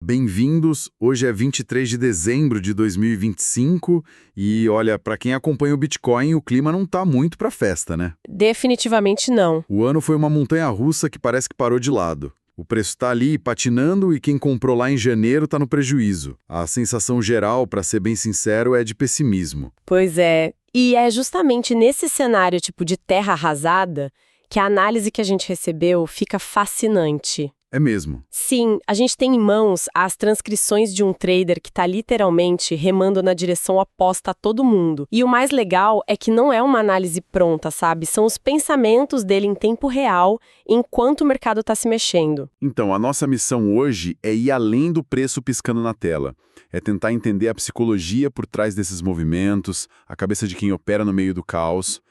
Bem-vindos. Hoje é 23 de dezembro de 2025 e olha, para quem acompanha o Bitcoin, o clima não tá muito para festa, né? Definitivamente não. O ano foi uma montanha-russa que parece que parou de lado. O preço tá ali patinando e quem comprou lá em janeiro tá no prejuízo. A sensação geral, para ser bem sincero, é de pessimismo. Pois é. E é justamente nesse cenário tipo de terra arrasada que a análise que a gente recebeu fica fascinante. É mesmo. Sim, a gente tem em mãos as transcrições de um trader que está literalmente remando na direção oposta a todo mundo. E o mais legal é que não é uma análise pronta, sabe? São os pensamentos dele em tempo real, enquanto o mercado está se mexendo. Então, a nossa missão hoje é ir além do preço piscando na tela. É tentar entender a psicologia por trás desses movimentos, a cabeça de quem opera no meio do caos.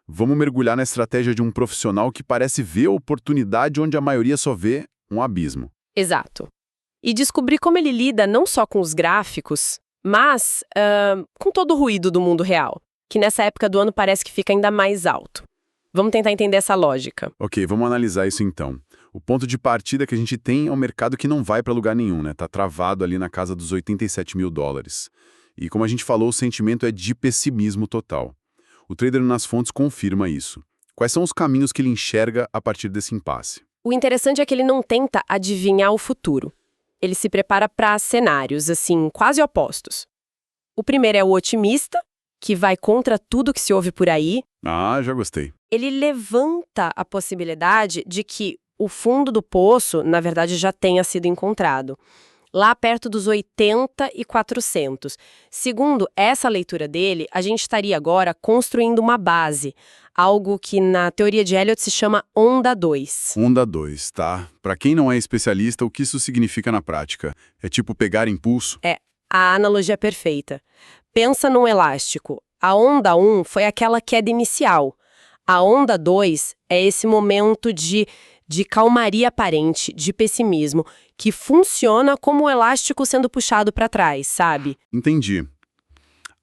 Vamos mergulhar na estratégia de um profissional que parece ver oportunidade onde a maioria só vê um abismo. Exato. E descobrir como ele lida não só com os gráficos, mas com todo o ruído do mundo real, que nessa época do ano parece que fica ainda mais alto. Vamos tentar entender essa lógica. Ok, vamos analisar isso então. O ponto de partida que a gente tem é um mercado que não vai para lugar nenhum, né? Tá travado ali na casa dos 87 mil dólares. E como a gente falou, o sentimento é de pessimismo total. O trader nas fontes confirma isso. Quais são os caminhos que ele enxerga a partir desse impasse? O interessante é que ele não tenta adivinhar o futuro. Ele se prepara para cenários, assim, quase opostos. O primeiro é o otimista, que vai contra tudo que se ouve por aí. Ah, já gostei. Ele levanta a possibilidade de que o fundo do poço, na verdade, já tenha sido encontrado, lá perto dos 80 e 400. Segundo essa leitura dele, a gente estaria agora construindo uma base, algo que na teoria de Elliott se chama onda 2. Onda 2, tá? Para quem não é especialista, o que isso significa na prática? É tipo pegar impulso? A analogia é perfeita. Pensa num elástico. A onda 1 foi aquela queda inicial. A onda 2 é esse momento de calmaria aparente, de pessimismo, que funciona como o elástico sendo puxado para trás, sabe? Entendi.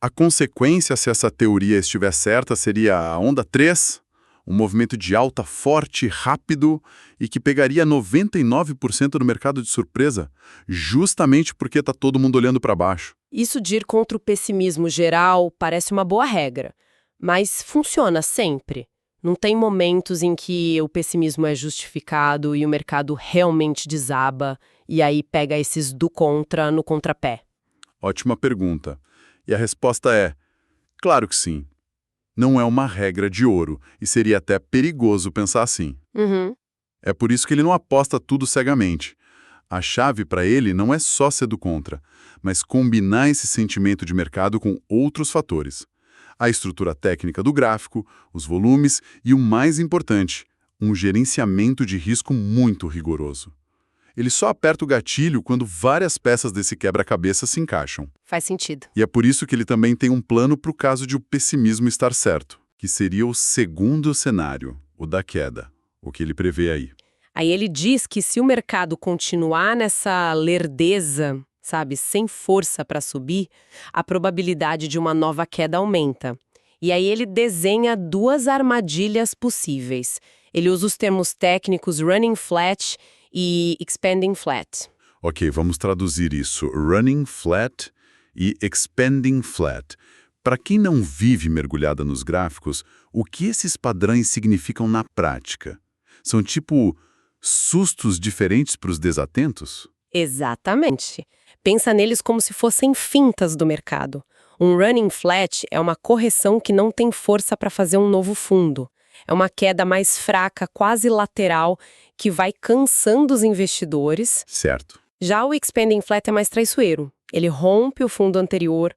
A consequência, se essa teoria estiver certa, seria a onda 3, um movimento de alta forte, rápido e que pegaria 99% do mercado de surpresa, justamente porque está todo mundo olhando para baixo. Isso de ir contra o pessimismo geral parece uma boa regra, mas funciona sempre. Não tem momentos em que o pessimismo é justificado e o mercado realmente desaba e aí pega esses do contra no contrapé. Ótima pergunta. E a resposta é: claro que sim. Não é uma regra de ouro e seria até perigoso pensar assim. Uhum. É por isso que ele não aposta tudo cegamente. A chave para ele não é só ser do contra, mas combinar esse sentimento de mercado com outros fatores. A estrutura técnica do gráfico, os volumes e, o mais importante, um gerenciamento de risco muito rigoroso. Ele só aperta o gatilho quando várias peças desse quebra-cabeça se encaixam. Faz sentido. E é por isso que ele também tem um plano para o caso de o pessimismo estar certo, que seria o segundo cenário, o da queda, o que ele prevê aí. Aí ele diz que se o mercado continuar nessa lerdeza, sabe, sem força para subir, a probabilidade de uma nova queda aumenta. E aí ele desenha duas armadilhas possíveis. Ele usa os termos técnicos running flat e expanding flat. Ok, vamos traduzir isso. Running flat e expanding flat. Para quem não vive mergulhada nos gráficos, o que esses padrões significam na prática? São tipo sustos diferentes para os desatentos? Exatamente. Pensa neles como se fossem fintas do mercado. Um running flat é uma correção que não tem força para fazer um novo fundo. É uma queda mais fraca, quase lateral, que vai cansando os investidores. Certo. Já o expanding flat é mais traiçoeiro. Ele rompe o fundo anterior,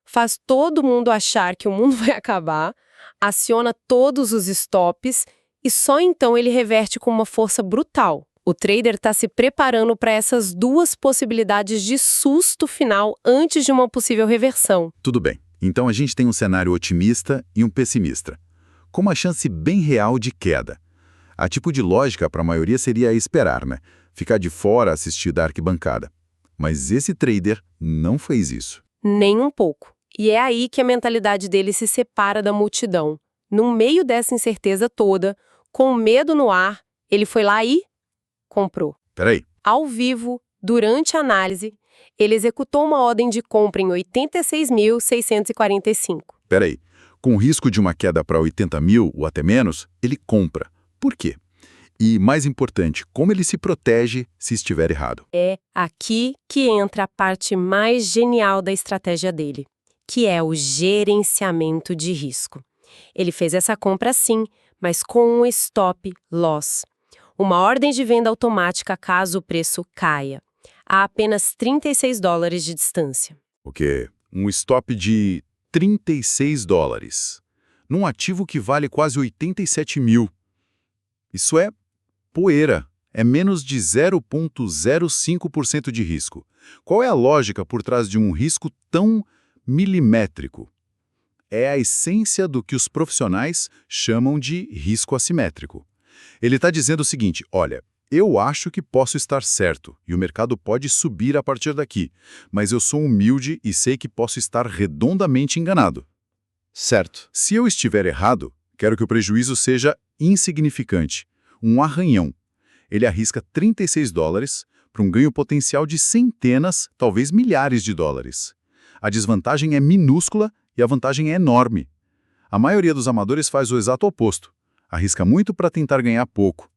faz todo mundo achar que o mundo vai acabar, aciona todos os stops e só então ele reverte com uma força brutal. O trader está se preparando para essas duas possibilidades de susto final antes de uma possível reversão. Tudo bem. Então a gente tem um cenário otimista e um pessimista, com uma chance bem real de queda. A tipo de lógica para a maioria seria esperar, né? Ficar de fora, assistir da arquibancada. Mas esse trader não fez isso. Nem um pouco. E é aí que a mentalidade dele se separa da multidão. No meio dessa incerteza toda, com medo no ar, ele foi lá e comprou. Peraí, Ao vivo, Durante a análise, ele executou uma ordem de compra em 86.645. Peraí, com o risco de uma queda para 80 mil ou até menos, ele compra. Por quê? E, mais importante, como ele se protege se estiver errado? É aqui que entra a parte mais genial da estratégia dele, que é o gerenciamento de risco. Ele fez essa compra sim, mas com um stop loss. Uma ordem de venda automática caso o preço caia, a apenas $36 de distância. O quê? Um stop de $36, num ativo que vale quase 87 mil. Isso é poeira, é menos de 0,05% de risco. Qual é a lógica por trás de um risco tão milimétrico? É a essência do que os profissionais chamam de risco assimétrico. Ele está dizendo o seguinte, olha, eu acho que posso estar certo e o mercado pode subir a partir daqui, mas eu sou humilde e sei que posso estar redondamente enganado. Certo. Se eu estiver errado, quero que o prejuízo seja insignificante, um arranhão. Ele arrisca $36 para um ganho potencial de centenas, talvez milhares de dólares. A desvantagem é minúscula e a vantagem é enorme. A maioria dos amadores faz o exato oposto. Arrisca muito para tentar ganhar pouco.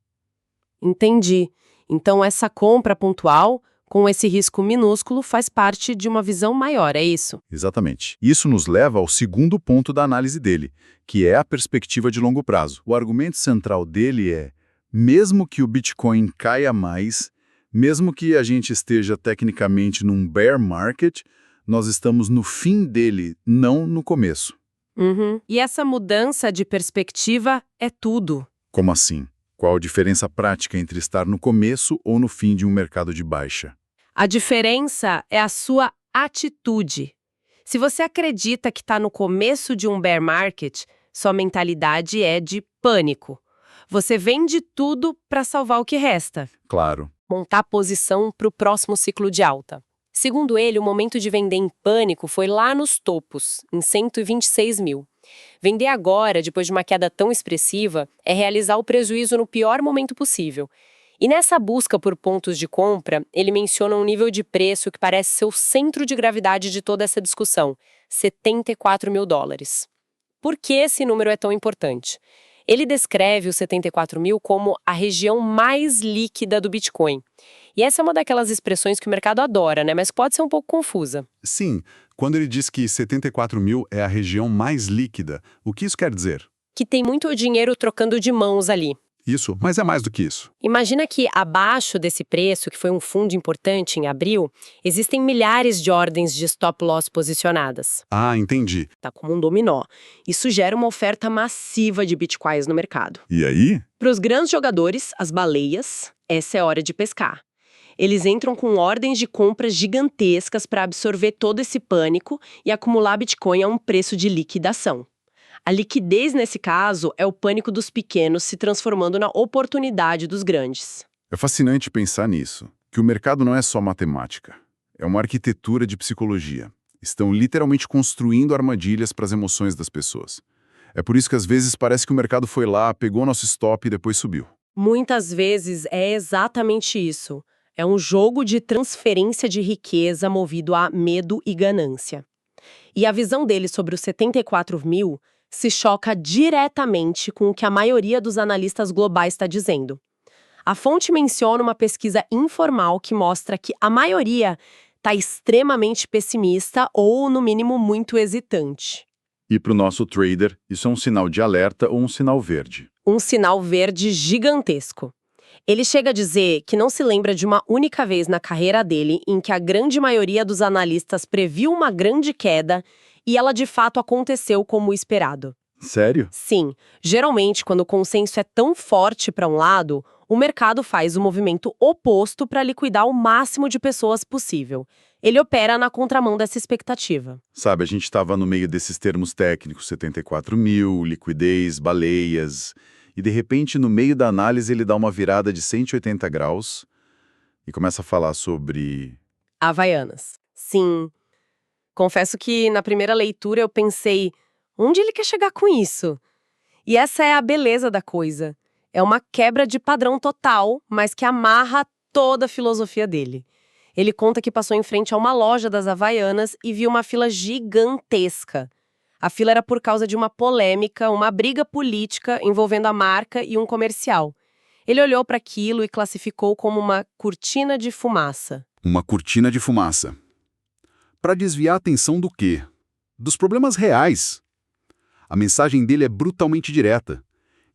Entendi. Então essa compra pontual, com esse risco minúsculo, faz parte de uma visão maior, é isso? Exatamente. Isso nos leva ao segundo ponto da análise dele, que é a perspectiva de longo prazo. O argumento central dele é, mesmo que o Bitcoin caia mais, mesmo que a gente esteja tecnicamente num bear market, nós estamos no fim dele, não no começo. E essa mudança de perspectiva é tudo. Como assim? Qual a diferença prática entre estar no começo ou no fim de um mercado de baixa? A diferença é a sua atitude. Se você acredita que está no começo de um bear market, sua mentalidade é de pânico. Você vende tudo para salvar o que resta. Claro. Montar posição para o próximo ciclo de alta. Segundo ele, o momento de vender em pânico foi lá nos topos, em 126 mil. Vender agora, depois de uma queda tão expressiva, é realizar o prejuízo no pior momento possível. E nessa busca por pontos de compra, ele menciona um nível de preço que parece ser o centro de gravidade de toda essa discussão, $74 mil. Por que esse número é tão importante? Ele descreve os 74 mil como a região mais líquida do Bitcoin. E essa é uma daquelas expressões que o mercado adora, né? Mas pode ser um pouco confusa. Sim, quando ele diz que 74 mil é a região mais líquida, o que isso quer dizer? Que tem muito dinheiro trocando de mãos ali. Isso, mas é mais do que isso. Imagina que abaixo desse preço, que foi um fundo importante em abril, existem milhares de ordens de stop loss posicionadas. Ah, entendi. Tá como um dominó. Isso gera uma oferta massiva de bitcoins no mercado. E aí? Para os grandes jogadores, as baleias, essa é hora de pescar. Eles entram com ordens de compras gigantescas para absorver todo esse pânico e acumular Bitcoin a um preço de liquidação. A liquidez, nesse caso, é o pânico dos pequenos se transformando na oportunidade dos grandes. É fascinante pensar nisso, que o mercado não é só matemática. É uma arquitetura de psicologia. Estão literalmente construindo armadilhas para as emoções das pessoas. É por isso que às vezes parece que o mercado foi lá, pegou nosso stop e depois subiu. Muitas vezes é exatamente isso. É um jogo de transferência de riqueza movido a medo e ganância. E a visão dele sobre os 74 mil se choca diretamente com o que a maioria dos analistas globais está dizendo. A fonte menciona uma pesquisa informal que mostra que a maioria está extremamente pessimista ou, no mínimo, muito hesitante. E para o nosso trader, isso é um sinal de alerta ou um sinal verde? Um sinal verde gigantesco. Ele chega a dizer que não se lembra de uma única vez na carreira dele em que a grande maioria dos analistas previu uma grande queda e ela de fato aconteceu como esperado. Sério? Sim, geralmente quando o consenso é tão forte para um lado, o mercado faz o movimento oposto para liquidar o máximo de pessoas possível. Ele opera na contramão dessa expectativa. Sabe, a gente estava no meio desses termos técnicos, 74 mil, liquidez, baleias, e de repente no meio da análise ele dá uma virada de 180 graus e começa a falar sobre... Havaianas. Sim. Confesso que na primeira leitura eu pensei, onde ele quer chegar com isso? E essa é a beleza da coisa. É uma quebra de padrão total, mas que amarra toda a filosofia dele. Ele conta que passou em frente a uma loja das Havaianas e viu uma fila gigantesca. A fila era por causa de uma polêmica, uma briga política envolvendo a marca e um comercial. Ele olhou para aquilo e classificou como uma cortina de fumaça. Uma cortina de fumaça. Para desviar a atenção do quê? Dos problemas reais. A mensagem dele é brutalmente direta.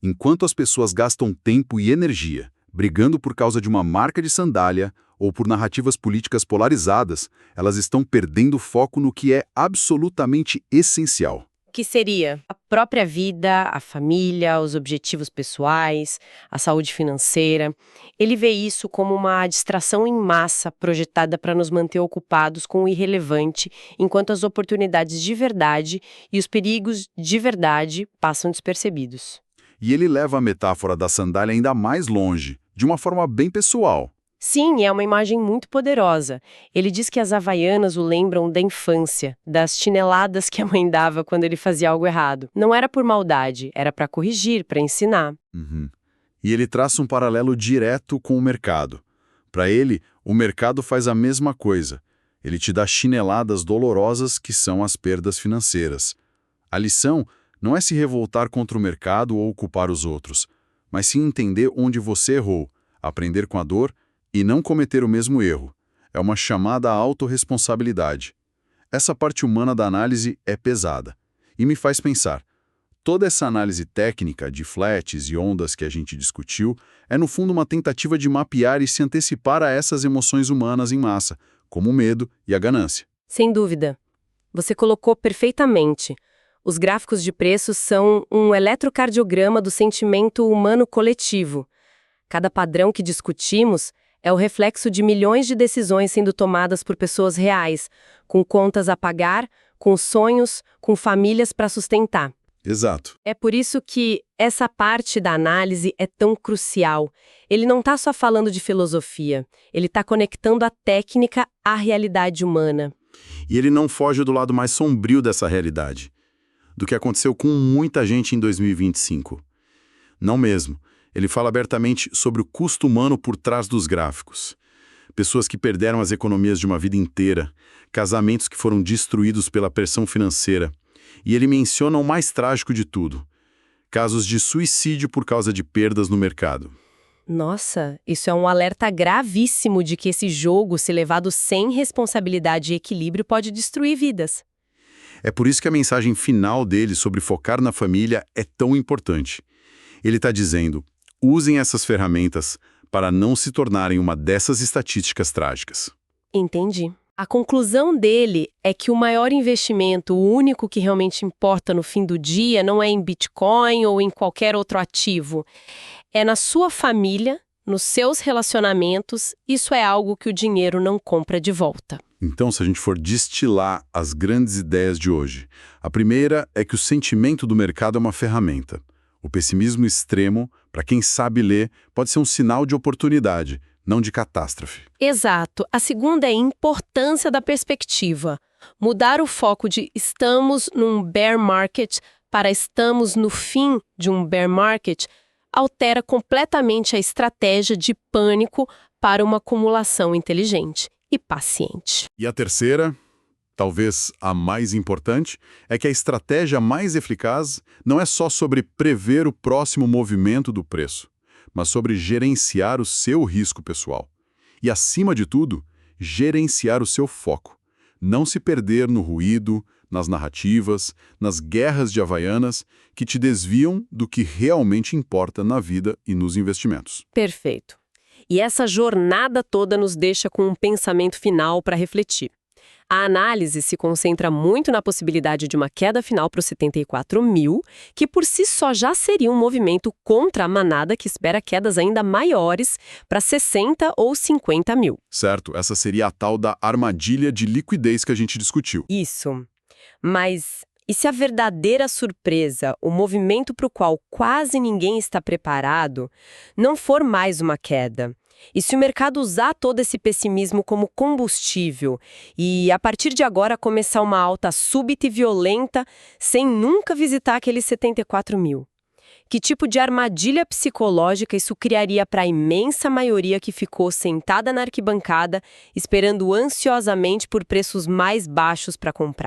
Enquanto as pessoas gastam tempo e energia brigando por causa de uma marca de sandália ou por narrativas políticas polarizadas, elas estão perdendo foco no que é absolutamente essencial. Que seria a própria vida, a família, os objetivos pessoais, a saúde financeira. Ele vê isso como uma distração em massa projetada para nos manter ocupados com o irrelevante, enquanto as oportunidades de verdade e os perigos de verdade passam despercebidos. E ele leva a metáfora da sandália ainda mais longe, de uma forma bem pessoal. Sim, é uma imagem muito poderosa. Ele diz que as Havaianas o lembram da infância, das chineladas que a mãe dava quando ele fazia algo errado. Não era por maldade, era para corrigir, para ensinar. E ele traça um paralelo direto com o mercado. Para ele, o mercado faz a mesma coisa. Ele te dá chineladas dolorosas que são as perdas financeiras. A lição não é se revoltar contra o mercado ou culpar os outros, mas sim entender onde você errou, aprender com a dor e não cometer o mesmo erro. É uma chamada à autorresponsabilidade. Essa parte humana da análise é pesada. E me faz pensar, toda essa análise técnica de flats e ondas que a gente discutiu é no fundo uma tentativa de mapear e se antecipar a essas emoções humanas em massa, como o medo e a ganância. Sem dúvida. Você colocou perfeitamente. Os gráficos de preços são um eletrocardiograma do sentimento humano coletivo. Cada padrão que discutimos é o reflexo de milhões de decisões sendo tomadas por pessoas reais, com contas a pagar, com sonhos, com famílias para sustentar. Exato. É por isso que essa parte da análise é tão crucial. Ele não está só falando de filosofia, ele está conectando a técnica à realidade humana. E ele não foge do lado mais sombrio dessa realidade, do que aconteceu com muita gente em 2025. Não mesmo. Ele fala abertamente sobre o custo humano por trás dos gráficos. Pessoas que perderam as economias de uma vida inteira, casamentos que foram destruídos pela pressão financeira. E ele menciona o mais trágico de tudo: casos de suicídio por causa de perdas no mercado. Nossa, isso é um alerta gravíssimo de que esse jogo, se levado sem responsabilidade e equilíbrio, pode destruir vidas. É por isso que a mensagem final dele sobre focar na família é tão importante. Ele está dizendo: usem essas ferramentas para não se tornarem uma dessas estatísticas trágicas. Entendi. A conclusão dele é que o maior investimento, o único que realmente importa no fim do dia, não é em Bitcoin ou em qualquer outro ativo. É na sua família, nos seus relacionamentos. Isso é algo que o dinheiro não compra de volta. Então, se a gente for destilar as grandes ideias de hoje, a primeira é que o sentimento do mercado é uma ferramenta. O pessimismo extremo, para quem sabe ler, pode ser um sinal de oportunidade, não de catástrofe. Exato. A segunda é a importância da perspectiva. Mudar o foco de estamos num bear market para estamos no fim de um bear market altera completamente a estratégia de pânico para uma acumulação inteligente e paciente. E a terceira, talvez a mais importante, é que a estratégia mais eficaz não é só sobre prever o próximo movimento do preço, mas sobre gerenciar o seu risco pessoal. E, acima de tudo, gerenciar o seu foco. Não se perder no ruído, nas narrativas, nas guerras de Havaianas que te desviam do que realmente importa na vida e nos investimentos. Perfeito. E essa jornada toda nos deixa com um pensamento final para refletir. A análise se concentra muito na possibilidade de uma queda final para os 74 mil, que por si só já seria um movimento contra a manada que espera quedas ainda maiores para 60 ou 50 mil. Certo, essa seria a tal da armadilha de liquidez que a gente discutiu. Isso. Mas e se a verdadeira surpresa, o movimento para o qual quase ninguém está preparado, não for mais uma queda? E se o mercado usar todo esse pessimismo como combustível e, a partir de agora, começar uma alta súbita e violenta sem nunca visitar aqueles 74 mil? Que tipo de armadilha psicológica isso criaria para a imensa maioria que ficou sentada na arquibancada, esperando ansiosamente por preços mais baixos para comprar?